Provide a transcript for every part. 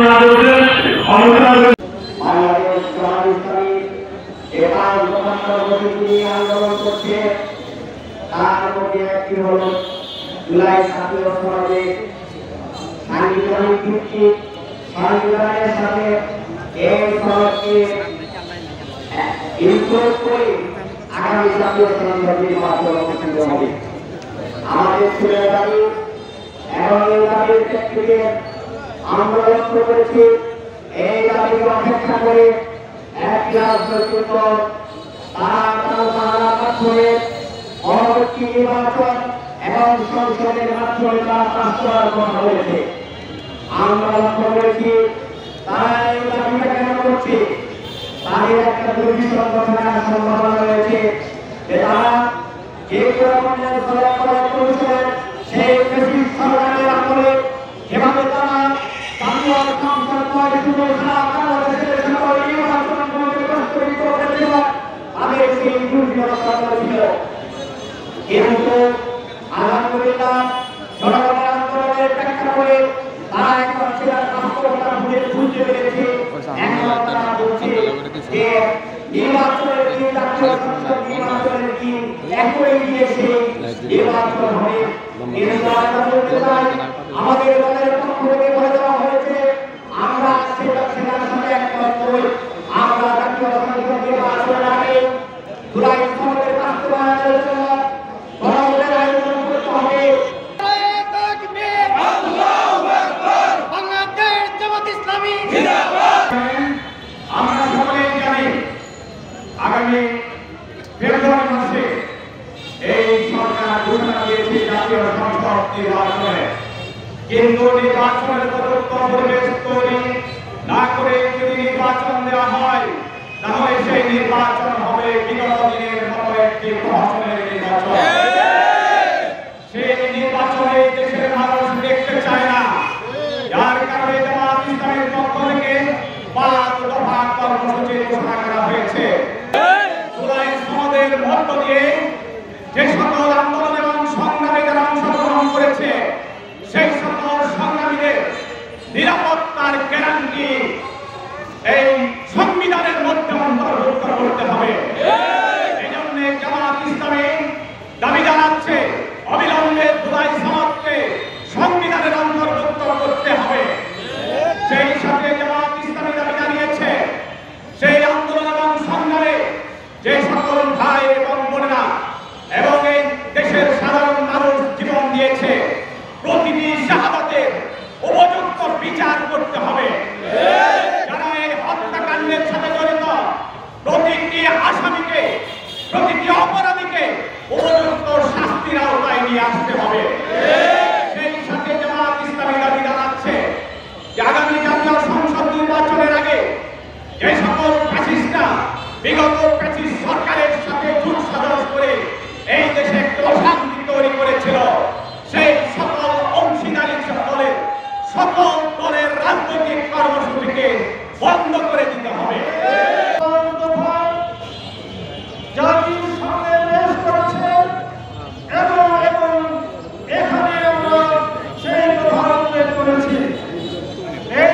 আন্দোলন করছে তার মধ্যে একটি হল জুলাই ছাত্র সমাজে সাংবিধানিক ভিত্তিক সংবিধানের সাথে এই সনদকে ইনক্লুড করে আগামী জাতীয় সংসদ নির্বাচন অনুষ্ঠিত হবে। আমাদের ছেলের দাবি এবং এই দাবির প্রেক্ষিতে আমরা লক্ষ্য করেছি এই দাবিকে অপেক্ষা করে একটি রাজনৈতিক দল পরবর্তী নির্বাচন এবং সংসদের মাধ্যমে তা পাস করার কথা বলেছে। আমরা লক্ষ্য করেছি তারা এই দাবিটা কেন করছে, তাদের একটা দুর্বিষহ থাকার সম্ভাবনা রয়েছে যে তারা যে ধরনের কমিশনের সেই ফ্যাসিস্ট সরকারের আমলে যেভাবে তারা জাতীয় সংসদ শুধু সারা বাংলাদেশের সকল নির্বাচন প্রস্তুত করেছিল তাদের সেই দুর্বিষহতা ছিল। কিন্তু আলহামদুলিল্লাহ জনগণের আন্দোলনের প্রেক্ষাপটে তারা এখন সেটার বাস্তবতা বুঝতে পেরেছে। এখন তারা বলছে যে নির্বাচনের দিন জাতীয় সংসদ নির্বাচনের দিন একই দিয়ে সেই নির্বাচন হবে। আমাদের দলের পক্ষ থেকে বলে দেওয়া হয়েছে আমরা সেটার সাথে একমত নই। আমরা জাতীয় সংসদ নির্বাচনের আগে জুলাই সনদের বাস্তবায়নের জন্য আগামী ফেব্রুয়ারি মাসে এই সরকার ঘোষণা দিয়েছে জাতীয় সংসদ নির্বাচনে, কিন্তু নির্বাচনের উপযুক্ত পরিবেশ তৈরি না করে যদি নির্বাচন দেওয়া হয় তাহলে সেই নির্বাচন হবে বিগত দিনের মতো একটি প্রহসনের নির্বাচন। সেই নির্বাচনে দেশের মানুষ দেখতে চায় না, যার কারণে জামাত ইসলামের পক্ষ থেকে 5 দফা কর্মসূচি ঘোষণা করা হয়েছে। জুলাই সনদের মধ্য দিয়ে যে সকল আন্দোলন এবং সংগ্রামে যারা অংশগ্রহণ করেছে সেই সকল সংগ্রামীদের নিরাপত্তার গ্যারান্টি এই সংবিধানের মধ্যে অন্তর্ভুক্ত করতে হবে। এই জন্য জামাত ইসলামী দাবি জানাচ্ছে অবিলম্বে জুলাই সনদকে সংবিধানের অন্তর্ভুক্ত করতে হবে। সেই সাথে জামাত ইসলামী দাবি জানিয়েছে সেই আন্দোলন এবং সংগ্রামে যে সকল ভাই এবং বোনেরা এবং এই দেশের সাধারণ মানুষ জীবন দিয়েছে প্রতিটি শাহাদাতের উপযুক্ত বিচার করতে হবে। যারা এই হত্যাকাণ্ডের সাথে জড়িত প্রতিটি আসামিকে প্রতিটি অপরাধীকে উপযুক্ত শাস্তির আওতায় নিয়ে আসতে হবে। সেই সাথে জামাত ইসলামী দাবি জানাচ্ছে যে আগামী জাতীয় সংসদ নির্বাচনের আগে যে সকল ফ্যাসিস্টরা বিগত ফ্যাসিস্ট সরকারের সাথে জোট সাজস করে এই দেশে একটি অশান্তি তৈরি করেছিল সেই সকল অংশীদারি দলের সকল দলের রাজনৈতিক কর্মসূচিকে বন্ধ করে দিতে হবে। জাতির সঙ্গে দেশ করেছে এবং এখানে আমরা সেই কথা উল্লেখ করেছি। এই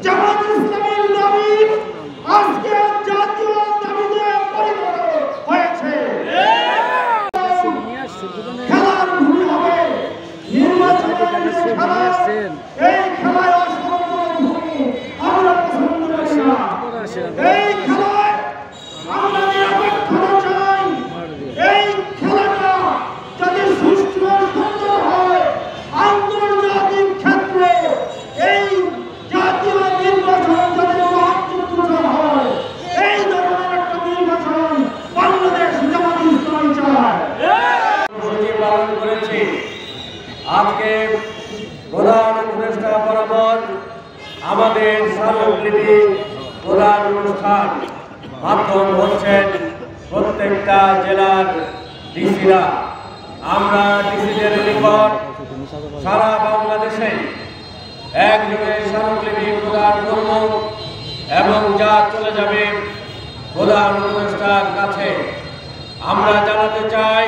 জামাত ইসলামের দাবি আজকে জাতীয় দাবিতে পরিণত হয়েছে। খেলার ভূমি হবে নির্বাচনের খেলা, এই খেলায় অসম্পূর্ণ ভূমি আমরা পছন্দ করি না। এই খেলায় আমরা নিরপেক্ষতা চাই। এই খেলাটা যাতে সুষ্ঠু সুন্দর হয় আন্তর্জাতিক ক্ষেত্রে এই জাতীয় নির্বাচন যাতে হয় এই ধরনের একটা নির্বাচন অনুষ্ঠান মাধ্যম হচ্ছেন প্রত্যেকটা জেলার ডিসিরা। আমরা ডিসিদের নিকট সারা বাংলাদেশে একযোগে স্মারকলিপি প্রদান করব এবং যা চলে যাবে প্রধান উপদেষ্টার কাছে। আমরা জানাতে চাই,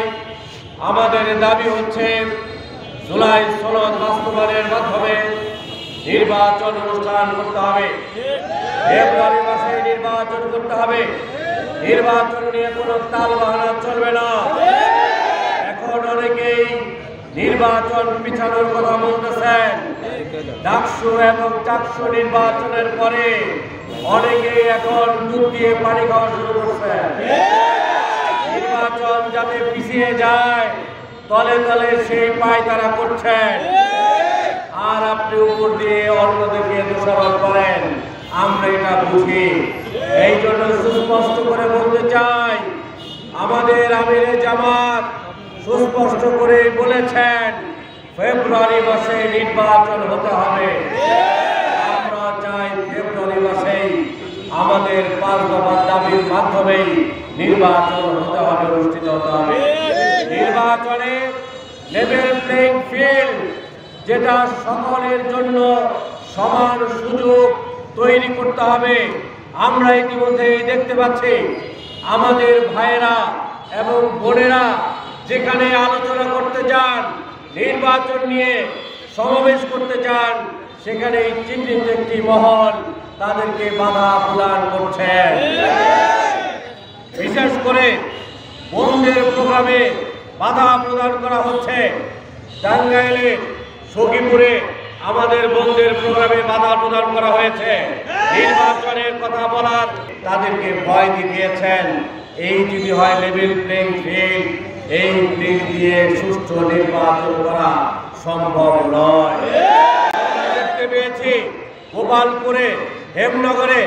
আমাদের দাবি হচ্ছে জুলাই সনদ বাস্তবায়নের মাধ্যমে নির্বাচন অনুষ্ঠান করতে হবে। ফেব্রুয়ারি মাসে নির্বাচন করতে হবে। নির্বাচন নিয়ে কোনো তালবাহানা চলবে না। এখন অনেকেই নির্বাচন পিছানোর কথা বলতেছেন। ডাকসু এবং চাকসু নির্বাচনের পরে অনেকেই এখন দুধ দিয়ে পানি খাওয়া শুরু করছে। নির্বাচন যাতে পিছিয়ে যায় তলে তলে সেই পায় তারা করছেন, আর আপনি উপর দিয়ে অন্যদেরকে দোষারোপ করেন। আমরা এটা বুঝি। এই জন্য সুস্পষ্ট করে বলতে চাই, আমাদের আমিরে জামাত সুস্পষ্ট করে বলেছেন ফেব্রুয়ারি মাসে নির্বাচন হতে হবে। আমরা চাই ফেব্রুয়ারি মাসেই আমাদের 5 দফা দাবির মাধ্যমেই নির্বাচন হতে হবে, অনুষ্ঠিত হতে হবে। নির্বাচনে লেভেল প্লেইং ফিল্ড, যেটা সকলের জন্য সমান সুযোগ তৈরি করতে হবে। আমরা ইতিমধ্যেই দেখতে পাচ্ছি আমাদের ভাইয়েরা এবং বোনেরা যেখানে আলোচনা করতে চান, নির্বাচন নিয়ে সমাবেশ করতে চান, সেখানে চিহ্নিত একটি মহল তাদেরকে বাধা প্রদান করছে। বিশেষ করে বন্ধের প্রোগ্রামে বাধা প্রদান করা হচ্ছে। টাঙ্গাইলে সখীপুরে আমাদের বন্ধের প্রোগ্রামে বাধা প্রদান করা হয়েছে। নির্বাচনের কথা বলার তাদেরকে ভয় দেখিয়েছেন। এই যদি হয় লেভেল প্লেইং ফিল্ড, এই ফিল্ড দিয়ে সুষ্ঠু নির্বাচন করা সম্ভব নয়। দেখতে পেয়েছি গোপালপুরে, হেমনগরে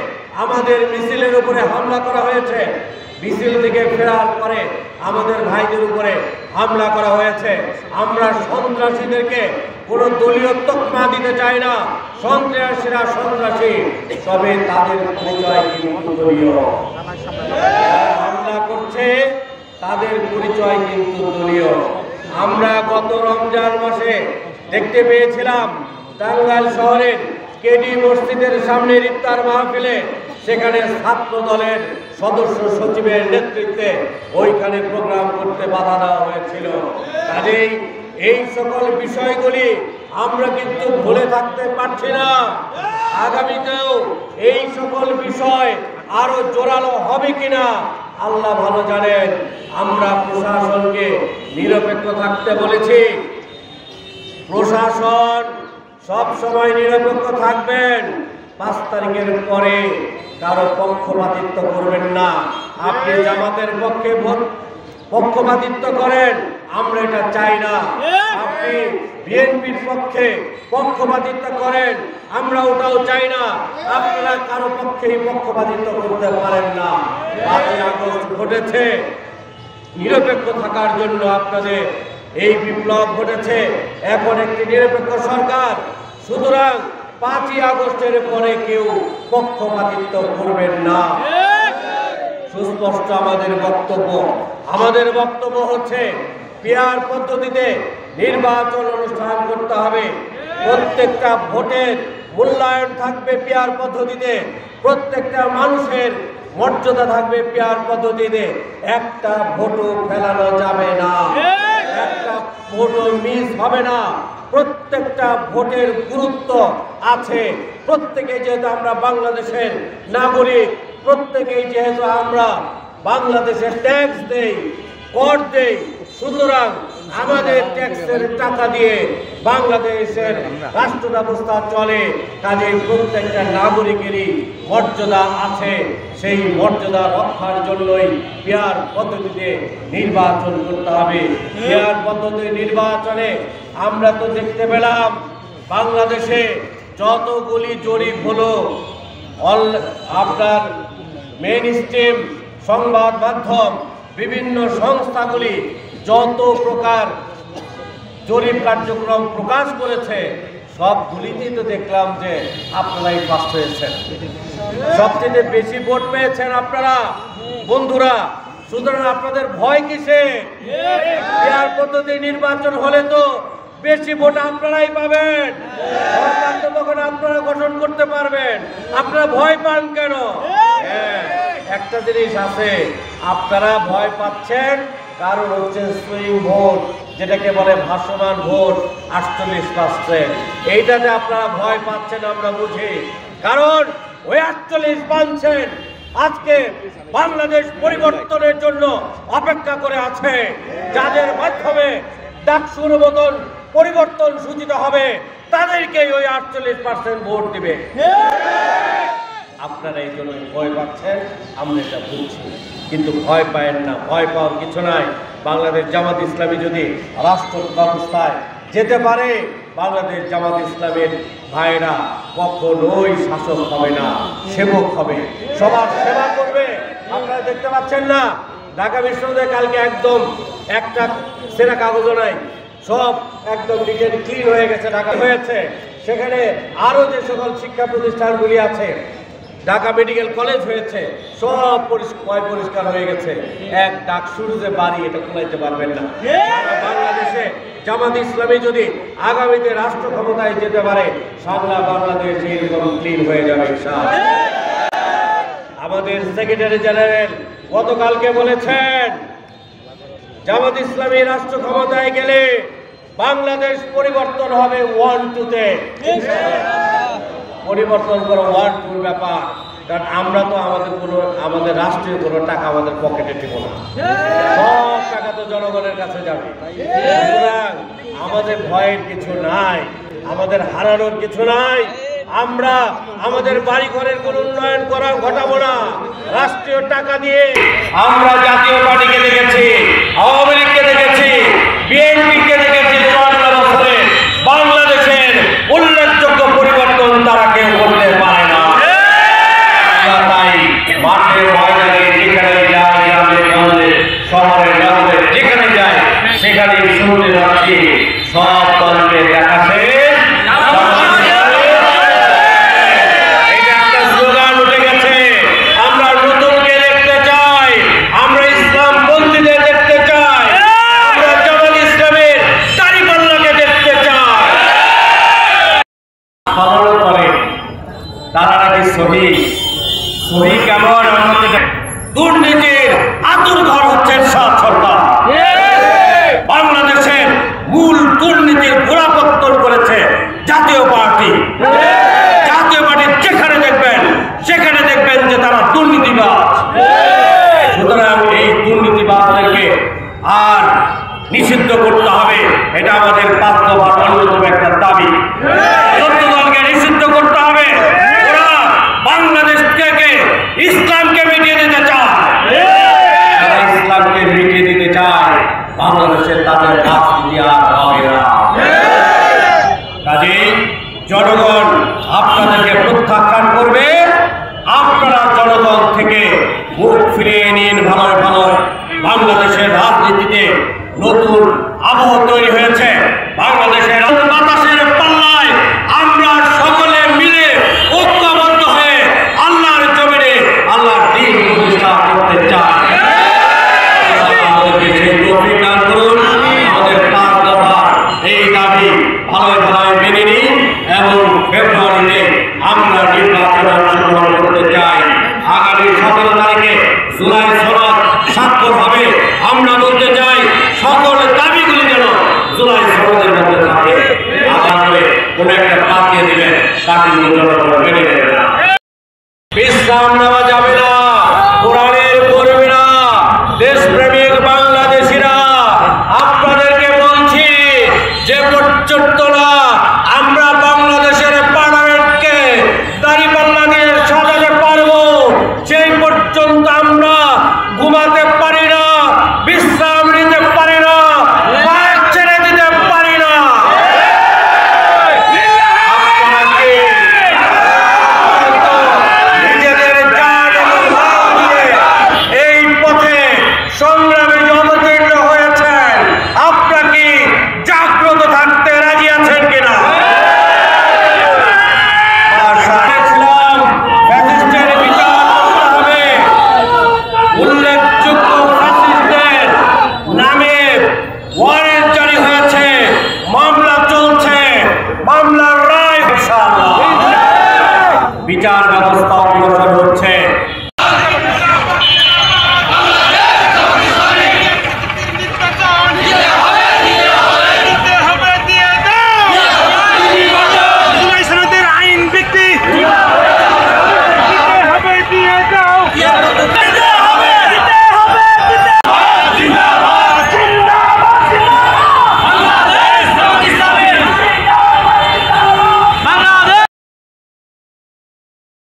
আমাদের মিছিলের উপরে হামলা করা হয়েছে। মিছিল থেকে ফেরার পরে আমাদের ভাইদের উপরে হামলা করা হয়েছে। আমরা সন্ত্রাসীদেরকে কোনো দলীয় তকমা দিতে চাই না। সন্ত্রাসীরা সন্ত্রাসী, তবে তাদের পরিচয় কিন্তু দলীয়। হামলা করছে তাদের পরিচয় কিন্তু দলীয়। আমরা গত রমজান মাসে দেখতে পেয়েছিলাম টাঙ্গাইল শহরের কেডি মসজিদের সামনে ইফতার মাহফিলে, সেখানে ছাত্র দলের সদস্য সচিবের নেতৃত্বে ওইখানে প্রোগ্রাম করতে বাধা দেওয়া হয়েছিল। কাজেই এই সকল বিষয়গুলি আমরা কিন্তু ভুলে থাকতে পারছি না। আগামীতেও এই সকল বিষয় আরো জোরালো হবে কিনা আল্লাহ ভালো জানেন। আমরা প্রশাসনকে নিরপেক্ষ থাকতে বলেছি। প্রশাসন সব সময় নিরপেক্ষ থাকবেন। 5 তারিখের পরে কারো পক্ষপাতিত্ব করবেন না। আপনি জামাতের পক্ষে পক্ষপাতিত্ব করেন, আমরা এটা চাই না। আপনি বিএনপির পক্ষে পক্ষপাতিত্ব করেন, আমরা ওটাও চাই না। আপনারা কারো পক্ষেই পক্ষপাতিত্ব করতে পারেন না। 5ই আগস্ট ঘটেছে, নিরপেক্ষ থাকার জন্য আপনাদের এই বিপ্লব ঘটেছে। এখন একটি নিরপেক্ষ সরকার, সুতরাং 5ই আগস্টের পরে কেউ পক্ষপাতিত্ব করবেন না। সুস্পষ্ট আমাদের বক্তব্য। আমাদের বক্তব্য হচ্ছে পিআর পদ্ধতিতে নির্বাচন অনুষ্ঠান করতে হবে। প্রত্যেকটা ভোটের মূল্যায়ন থাকবে পিআর পদ্ধতিতে। প্রত্যেকটা মানুষের মর্যাদা থাকবে পিআর পদ্ধতিতে। একটা ভোটও ফেলানো যাবে না, একটা ভোটও মিস হবে না। প্রত্যেকটা ভোটের গুরুত্ব আছে। প্রত্যেকে যেহেতু আমরা বাংলাদেশের নাগরিক, প্রত্যেকেই যেহেতু আমরা বাংলাদেশের ট্যাক্স দেই, কর দেই, সুতরাং আমাদের ট্যাক্সের টাকা দিয়ে বাংলাদেশের রাষ্ট্র ব্যবস্থা চলে। কাজে প্রত্যেকটা নাগরিকেরই মর্যাদা আছে। সেই মর্যাদা রক্ষার জন্যই পিআর পদ্ধতিতে নির্বাচন করতে হবে। পিআর পদ্ধতি নির্বাচনে আমরা তো দেখতে পেলাম বাংলাদেশে যতগুলি জরিপ হলো, আপনার মেইন স্ট্রিম সংবাদ মাধ্যম, বিভিন্ন সংস্থাগুলি যত প্রকার জরিপ কার্যক্রম প্রকাশ করেছে, সবগুলিতেই তো দেখলাম যে আপনারাই ফার্স্ট হয়েছেন, সবচেয়ে বেশি ভোট পেয়েছেন আপনারা বন্ধুরা। সুতরাং আপনাদের ভয় কিসে? মেয়র পদ্ধতি নির্বাচন হলে তো বেশি ভোট আপনারাই পাবেন, সরকার তো তখন আপনারা গঠন করতে পারবেন। আপনারা ভয় পান কেন? হ্যাঁ, একটা জিনিস আছে, আপনারা ভয় পাচ্ছেন কারণ হচ্ছে সুইং ভোট, যেটাকে বলে ভাসমান ভোট 48%। এইটাতে আপনারা ভয় পাচ্ছেন আমরা বুঝি, কারণ ওই 48 পাচ্ছেন আজকে বাংলাদেশ পরিবর্তনের জন্য অপেক্ষা করে আছে, যাদের মাধ্যমে ডাকসুর মতন পরিবর্তন সূচিত হবে, তাদেরকেই ওই 48% ভোট দিবে। আপনারা এই জন্য ভয় পাচ্ছেন, আমরা এটা বুঝছি, কিন্তু ভয় পায়েন না, ভয় পাওয়ার কিছু নাই। বাংলাদেশ জামাত ইসলামী যদি রাষ্ট্র ব্যবস্থায় যেতে পারে, বাংলাদেশ জামাত ইসলামের ভাইরা কখনোই শাসক হবে না, সেবক হবে, সবার সেবা করবে। আপনারা দেখতে পাচ্ছেন না, ঢাকা বিশ্ববিদ্যালয়ে কালকে একদম একটা সেরা কাগজও নাই, সব একদম লিখেন ক্লিন হয়ে গেছে, ঢাকা হয়েছে। সেখানে আরও যে সকল শিক্ষা প্রতিষ্ঠানগুলি আছে, ঢাকা মেডিকেল কলেজ হয়েছে, সব পরিষ্কার হয়ে গেছে। এক ডাকসুর যে বাড়ি, এটা খোলাইতে পারবেন না। বাংলাদেশে জামাত ইসলামী যদি আগামীতে রাষ্ট্র ক্ষমতায় যেতে পারে, সারা বাংলাদেশ এরকম ক্লিন হয়ে যাবে। আমাদের সেক্রেটারি জেনারেল গতকালকে বলেছেন, জামাত ইসলামী রাষ্ট্র ক্ষমতায় গেলে বাংলাদেশ পরিবর্তন হবে 1-2-তে। পরিবর্তন করা 1-2 ব্যাপার, কারণ আমরা তো আমাদের রাষ্ট্রীয় কোনো টাকা আমাদের পকেটে দিব না, সব টাকা তো জনগণের কাছে যাবে। সুতরাং আমাদের ভয়ের কিছু নাই, আমাদের হারানোর কিছু নাই। আমরা আমাদের বাড়ি ঘরের কোনো উন্নয়ন ঘটাবো না রাষ্ট্রীয় টাকা দিয়ে। আমরা জাতীয় পার্টিকে দেখেছি, আওয়ামী লীগকে দেখেছি, বিএনপিকে দেখেছি, 54 বছরে বাংলাদেশের উল্লেখযোগ্য পরিবর্তন তারা কেউ করতে পারে না। তাই মাঠে ময়দানে যেখানে যায়, গ্রামে শহরে গ্রামে যেখানে যায়, সেখানে শুনতে পাচ্ছি সব দলকে দেখাচ্ছে। তারা নাকি সহি কেমন? দুর্নীতির আতুর ঘর হচ্ছে সরকার। বাংলাদেশের মূল দুর্নীতির গোড়াপত্তন করেছে জাতীয় পার্টি। জাতীয় পার্টি যেখানে দেখবেন সেখানে দেখবেন যে তারা দুর্নীতিবাজ। সুতরাং এই দুর্নীতিবাজদেরকে আর নিষিদ্ধ করতে হবে, এটা আমাদের 5 দফার অন্যতম একটা দাবি। দলকে নিষিদ্ধ করতে হবে। ওরা বাংলাদেশ থেকে ইসলামকে মিটিয়ে দিতে চায়, ইসলামকে মিটিয়ে দিতে চায়, বাংলাদেশের তাদের রাজনীতি আর হবে না। কাজেই জনগণ আপনাদেরকে প্রত্যাখ্যান করবে। আপনারা জনগণ থেকে মুখ ফিরিয়ে নিন। ভালো ভালো বাংলাদেশের রাজনীতিতে নতুন আবহ তৈরি হয়েছে। বাংলাদেশের বাতাসের পাল্লায় আমরা সকলে মিলে ঐক্যবদ্ধ হয়ে আল্লাহর জমিনে আল্লাহর দ্বীন প্রতিষ্ঠা করতে চাই। আমাদেরকে সেই তৌফিক দান করুন। আমাদের 5 দফা এই দাবি ভালোই ভালোই মেনে নিন এবং ফেব্রুয়ারিতে আমরা নির্বাচনে অংশগ্রহণ করতে চাই। আগামী 17 তারিখে জুলাই সনদ স্বাক্ষর হবে। আমরা বলতে চাই সকল দাবিগুলি যেন জুলাই সনদের মধ্যে থাকে। আগামী কোন একটা পাঠিয়ে দিলে তাকে জনগণ মেনে নেবে না, বিশ্রাম নেওয়া যাবে না।